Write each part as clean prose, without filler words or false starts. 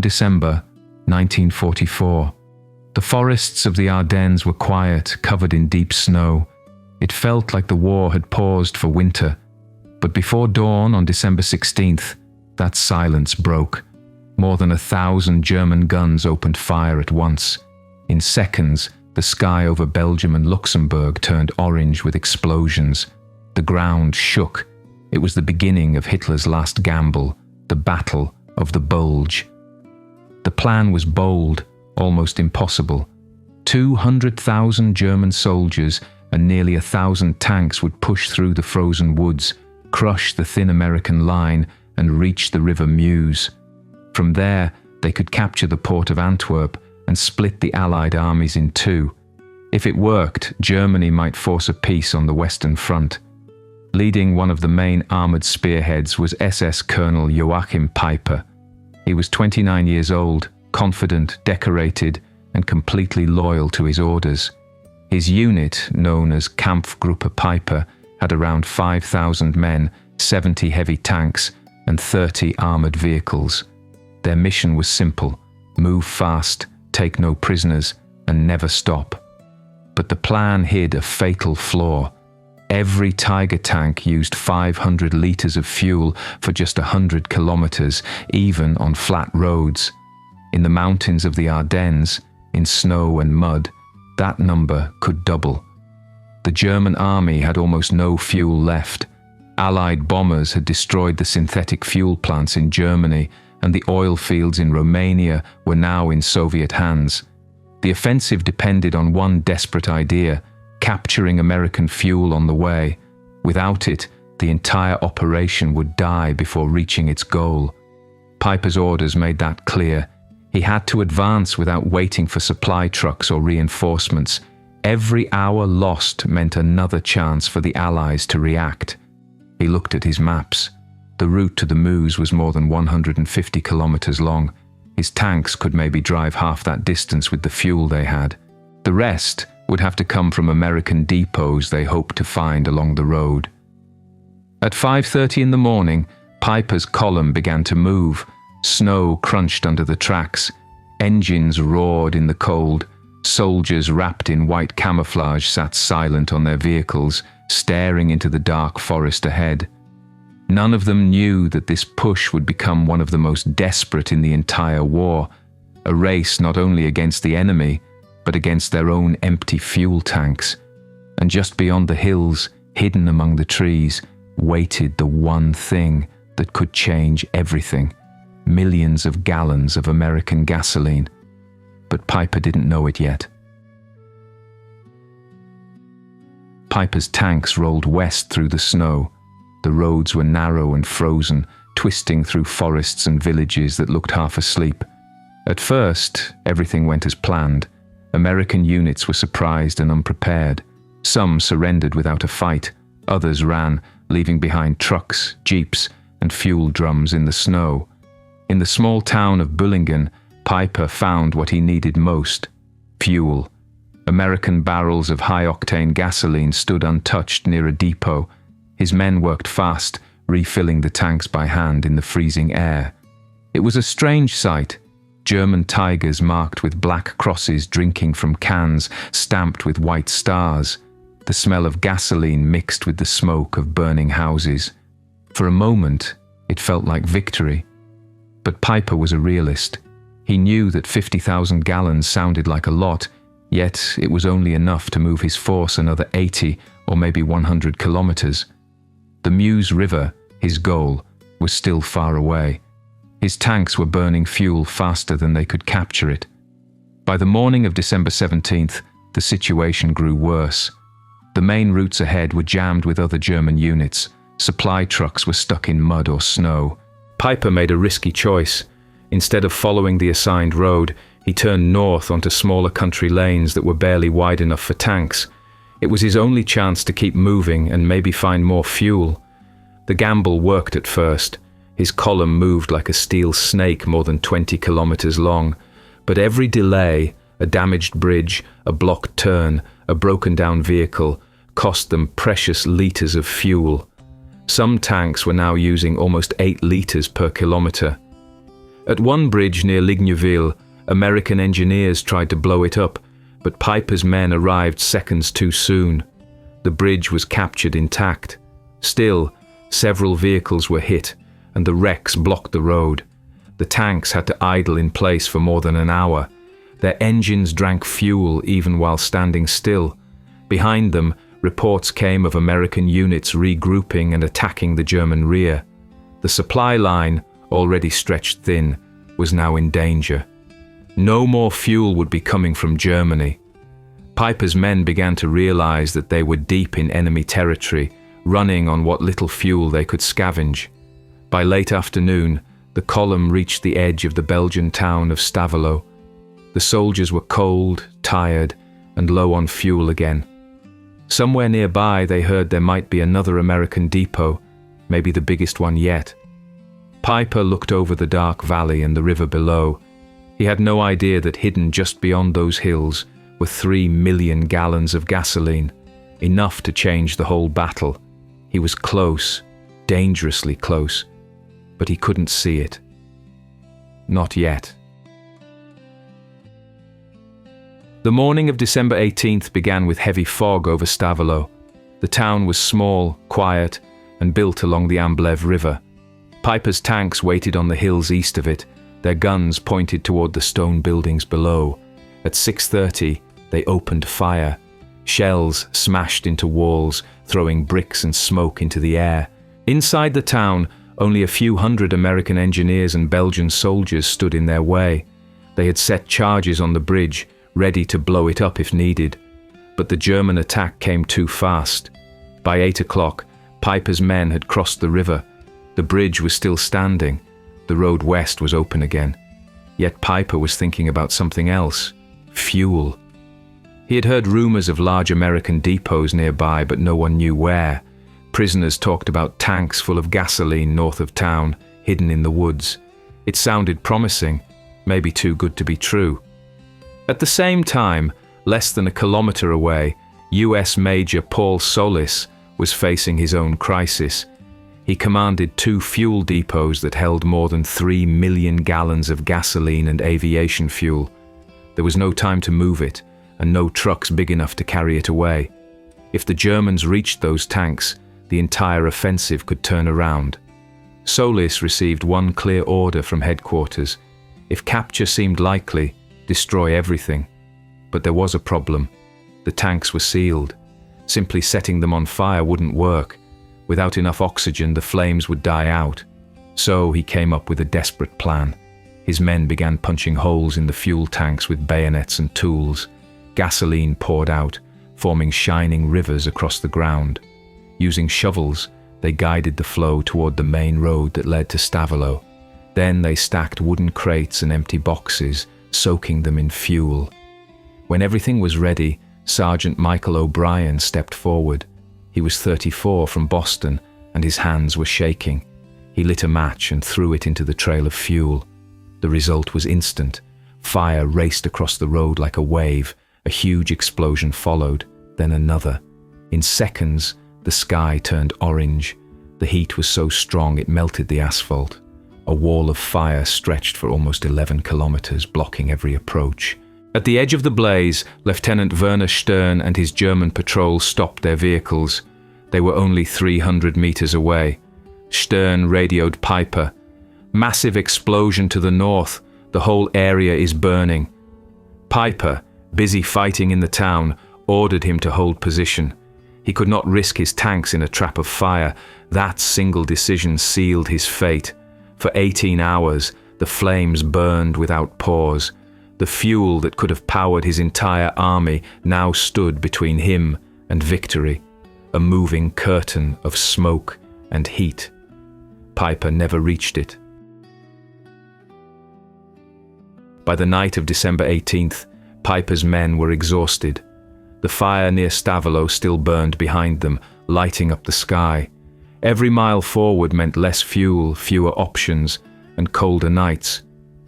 December 1944. The forests of the Ardennes were quiet, covered in deep snow. It felt like the war had paused for winter. But before dawn on December 16th, that silence broke. More than 1,000 German guns opened fire at once. In seconds, the sky over Belgium and Luxembourg turned orange with explosions. The ground shook. It was the beginning of Hitler's last gamble, the Battle of the Bulge. The plan was bold, almost impossible. 200,000 German soldiers and nearly 1,000 tanks would push through the frozen woods, crush the thin American line, and reach the river Meuse. From there, they could capture the port of Antwerp and split the Allied armies in two. If it worked, Germany might force a peace on the Western Front. Leading one of the main armoured spearheads was SS Colonel Joachim Peiper. He was 29 years old, confident, decorated, and completely loyal to his orders. His unit, known as Kampfgruppe Peiper, had around 5,000 men, 70 heavy tanks, and 30 armoured vehicles. Their mission was simple: move fast, take no prisoners, and never stop. But the plan hid a fatal flaw. Every Tiger tank used 500 litres of fuel for just 100 kilometres, even on flat roads. In the mountains of the Ardennes, in snow and mud, that number could double. The German army had almost no fuel left. Allied bombers had destroyed the synthetic fuel plants in Germany, and the oil fields in Romania were now in Soviet hands. The offensive depended on one desperate idea: capturing American fuel on the way. Without it, the entire operation would die before reaching its goal. Peiper's orders made that clear. He had to advance without waiting for supply trucks or reinforcements. Every hour lost meant another chance for the Allies to react. He looked at his maps. The route to the Meuse was more than 150 kilometers long. His tanks could maybe drive half that distance with the fuel they had. The rest would have to come from American depots they hoped to find along the road. At 5:30 in the morning, Peiper's column began to move. Snow crunched under the tracks. Engines roared in the cold. Soldiers wrapped in white camouflage sat silent on their vehicles, staring into the dark forest ahead. None of them knew that this push would become one of the most desperate in the entire war, a race not only against the enemy, but against their own empty fuel tanks. And just beyond the hills, hidden among the trees, waited the one thing that could change everything: millions of gallons of American gasoline. But Peiper didn't know it yet. Peiper's tanks rolled west through the snow. The roads were narrow and frozen, twisting through forests and villages that looked half asleep. At first, everything went as planned. American units were surprised and unprepared. Some surrendered without a fight. Others ran, leaving behind trucks, jeeps, and fuel drums in the snow. In the small town of Bullingen, Peiper found what he needed most: fuel. American barrels of high-octane gasoline stood untouched near a depot. His men worked fast, refilling the tanks by hand in the freezing air. It was a strange sight. German Tigers marked with black crosses drinking from cans stamped with white stars. The smell of gasoline mixed with the smoke of burning houses. For a moment, it felt like victory. But Peiper was a realist. He knew that 50,000 gallons sounded like a lot, yet it was only enough to move his force another 80 or maybe 100 kilometers. The Meuse River, his goal, was still far away. His tanks were burning fuel faster than they could capture it. By the morning of December 17th, the situation grew worse. The main routes ahead were jammed with other German units. Supply trucks were stuck in mud or snow. Peiper made a risky choice. Instead of following the assigned road, he turned north onto smaller country lanes that were barely wide enough for tanks. It was his only chance to keep moving and maybe find more fuel. The gamble worked at first. His column moved like a steel snake more than 20 kilometers long. But every delay, a damaged bridge, a blocked turn, a broken-down vehicle, cost them precious liters of fuel. Some tanks were now using almost 8 liters per kilometer. At one bridge near Ligneville, American engineers tried to blow it up, but Peiper's men arrived seconds too soon. The bridge was captured intact. Still, several vehicles were hit, and the wrecks blocked the road. The tanks had to idle in place for more than an hour. Their engines drank fuel even while standing still. Behind them, reports came of American units regrouping and attacking the German rear. The supply line, already stretched thin, was now in danger. No more fuel would be coming from Germany. Peiper's men began to realize that they were deep in enemy territory, running on what little fuel they could scavenge. By late afternoon, the column reached the edge of the Belgian town of Stavelot. The soldiers were cold, tired, and low on fuel again. Somewhere nearby, they heard there might be another American depot, maybe the biggest one yet. Peiper looked over the dark valley and the river below. He had no idea that hidden just beyond those hills were 3 million gallons of gasoline, enough to change the whole battle. He was close, dangerously close, but he couldn't see it. Not yet. The morning of December 18th began with heavy fog over Stavelot. The town was small, quiet, and built along the Meuse River. Peiper's tanks waited on the hills east of it, their guns pointed toward the stone buildings below. At 6:30, they opened fire. Shells smashed into walls, throwing bricks and smoke into the air. Inside the town, only a few hundred American engineers and Belgian soldiers stood in their way. They had set charges on the bridge, ready to blow it up if needed. But the German attack came too fast. By 8 o'clock, Peiper's men had crossed the river. The bridge was still standing. The road west was open again. Yet Peiper was thinking about something else. Fuel. He had heard rumors of large American depots nearby, but no one knew where. Prisoners talked about tanks full of gasoline north of town, hidden in the woods. It sounded promising, maybe too good to be true. At the same time, less than a kilometer away, US Major Paul Solis was facing his own crisis. He commanded 2 fuel depots that held more than 3 million gallons of gasoline and aviation fuel. There was no time to move it, and no trucks big enough to carry it away. If the Germans reached those tanks, the entire offensive could turn around. Solis received one clear order from headquarters. If capture seemed likely, destroy everything. But there was a problem. The tanks were sealed. Simply setting them on fire wouldn't work. Without enough oxygen, the flames would die out. So he came up with a desperate plan. His men began punching holes in the fuel tanks with bayonets and tools. Gasoline poured out, forming shining rivers across the ground. Using shovels, they guided the flow toward the main road that led to Stavelot. Then they stacked wooden crates and empty boxes, soaking them in fuel. When everything was ready, Sergeant Michael O'Brien stepped forward. He was 34 from Boston, and his hands were shaking. He lit a match and threw it into the trail of fuel. The result was instant. Fire raced across the road like a wave. A huge explosion followed, then another. In seconds, the sky turned orange. The heat was so strong it melted the asphalt. A wall of fire stretched for almost 11 kilometers, blocking every approach. At the edge of the blaze, Lieutenant Werner Stern and his German patrol stopped their vehicles. They were only 300 meters away. Stern radioed Peiper. "Massive explosion to the north. The whole area is burning." Peiper, busy fighting in the town, ordered him to hold position. He could not risk his tanks in a trap of fire. That single decision sealed his fate. For 18 hours, the flames burned without pause. The fuel that could have powered his entire army now stood between him and victory, a moving curtain of smoke and heat. Peiper never reached it. By the night of December 18th, Peiper's men were exhausted. The fire near Stavelot still burned behind them, lighting up the sky. Every mile forward meant less fuel, fewer options, and colder nights.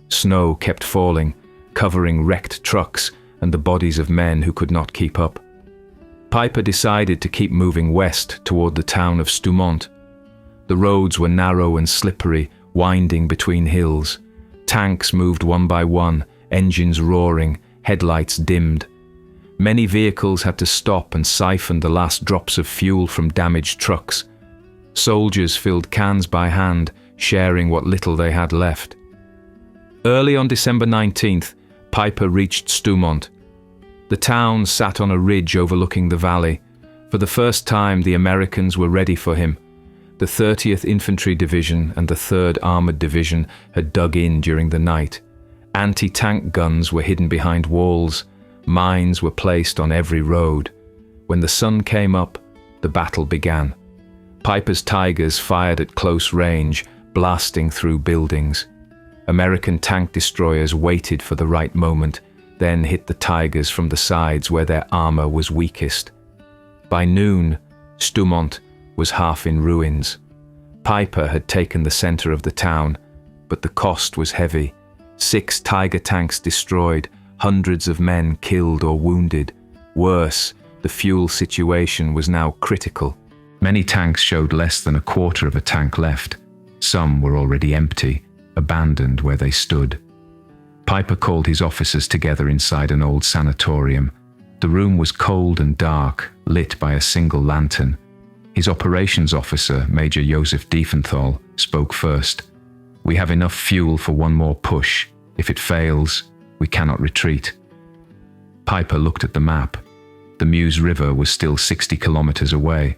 Snow kept falling, covering wrecked trucks and the bodies of men who could not keep up. Peiper decided to keep moving west toward the town of Stoumont. The roads were narrow and slippery, winding between hills. Tanks moved one by one, engines roaring, headlights dimmed. Many vehicles had to stop and siphon the last drops of fuel from damaged trucks. Soldiers filled cans by hand, sharing what little they had left. Early on December 19th, Peiper reached Stoumont. The town sat on a ridge overlooking the valley. For the first time, the Americans were ready for him. The 30th Infantry Division and the 3rd Armoured Division had dug in during the night. Anti-tank guns were hidden behind walls. Mines were placed on every road. When the sun came up, the battle began. Peiper's Tigers fired at close range, blasting through buildings. American tank destroyers waited for the right moment, then hit the Tigers from the sides where their armor was weakest. By noon, Stoumont was half in ruins. Peiper had taken the center of the town, but the cost was heavy. 6 Tiger tanks destroyed, hundreds of men killed or wounded. Worse, the fuel situation was now critical. Many tanks showed less than a quarter of a tank left. Some were already empty, abandoned where they stood. Peiper called his officers together inside an old sanatorium. The room was cold and dark, lit by a single lantern. His operations officer, Major Joseph Diefenthal, spoke first. "We have enough fuel for one more push. If it fails, we cannot retreat." Peiper looked at the map. The Meuse River was still 60 kilometers away,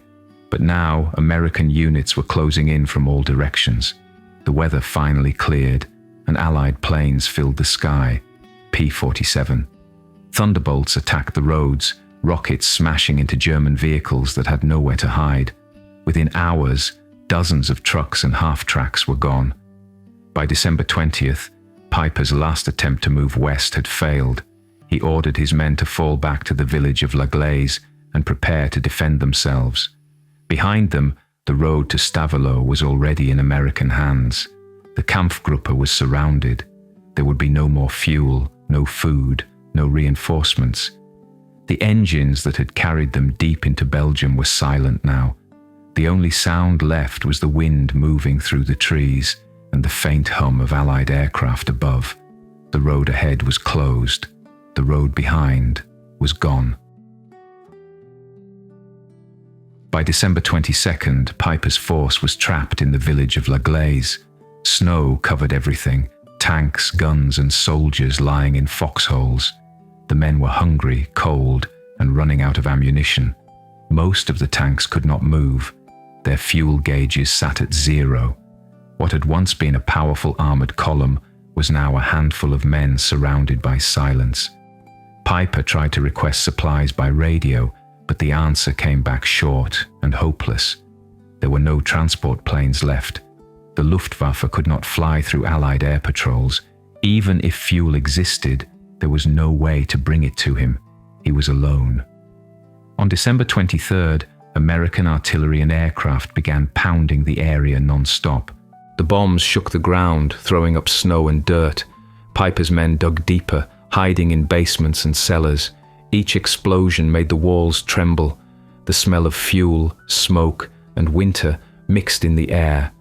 but now American units were closing in from all directions. The weather finally cleared, and Allied planes filled the sky. P-47. Thunderbolts attacked the roads, rockets smashing into German vehicles that had nowhere to hide. Within hours, dozens of trucks and half-tracks were gone. By December 20th, Peiper's last attempt to move west had failed. He ordered his men to fall back to the village of Gleize and prepare to defend themselves. Behind them, the road to Stavelot was already in American hands. The Kampfgruppe was surrounded. There would be no more fuel, no food, no reinforcements. The engines that had carried them deep into Belgium were silent now. The only sound left was the wind moving through the trees and the faint hum of Allied aircraft above. The road ahead was closed. The road behind was gone. By December 22nd, Peiper's force was trapped in the village of Gleize. Snow covered everything, tanks, guns, and soldiers lying in foxholes. The men were hungry, cold, and running out of ammunition. Most of the tanks could not move. Their fuel gauges sat at 0. What had once been a powerful armored column was now a handful of men surrounded by silence. Peiper tried to request supplies by radio, but the answer came back short and hopeless. There were no transport planes left. The Luftwaffe could not fly through Allied air patrols. Even if fuel existed, there was no way to bring it to him. He was alone. On December 23rd, American artillery and aircraft began pounding the area non-stop. The bombs shook the ground, throwing up snow and dirt. Peiper's men dug deeper, hiding in basements and cellars. Each explosion made the walls tremble. The smell of fuel, smoke, and winter mixed in the air.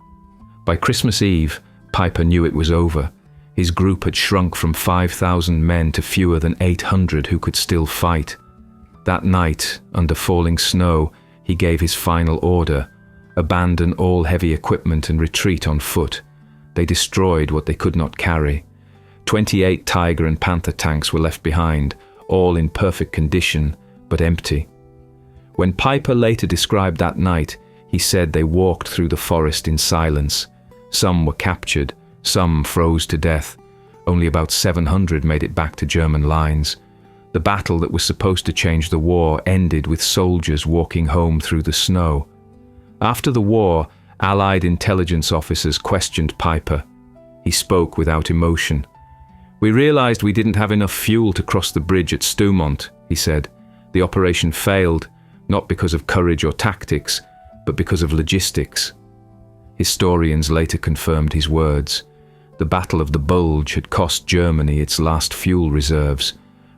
By Christmas Eve, Peiper knew it was over. His group had shrunk from 5,000 men to fewer than 800 who could still fight. That night, under falling snow, he gave his final order: abandon all heavy equipment and retreat on foot. They destroyed what they could not carry. 28 Tiger and Panther tanks were left behind, all in perfect condition, but empty. When Peiper later described that night, he said they walked through the forest in silence. Some were captured, some froze to death. Only about 700 made it back to German lines. The battle that was supposed to change the war ended with soldiers walking home through the snow. After the war, Allied intelligence officers questioned Peiper. He spoke without emotion. "We realized we didn't have enough fuel to cross the bridge at Stoumont," he said. "The operation failed, not because of courage or tactics, but because of logistics." Historians later confirmed his words. The Battle of the Bulge had cost Germany its last fuel reserves.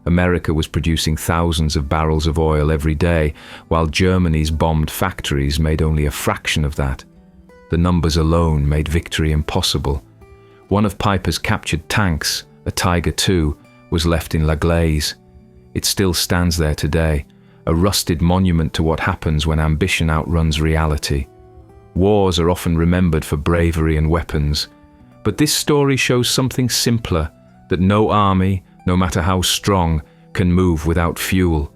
America was producing thousands of barrels of oil every day, while Germany's bombed factories made only a fraction of that. The numbers alone made victory impossible. One of Peiper's captured tanks, a Tiger II, was left in Gleize. It still stands there today, a rusted monument to what happens when ambition outruns reality. Wars are often remembered for bravery and weapons, but this story shows something simpler, that no army, no matter how strong, can move without fuel.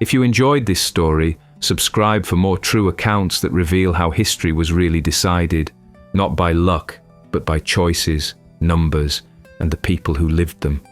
If you enjoyed this story, subscribe for more true accounts that reveal how history was really decided, not by luck, but by choices, numbers, and the people who lived them.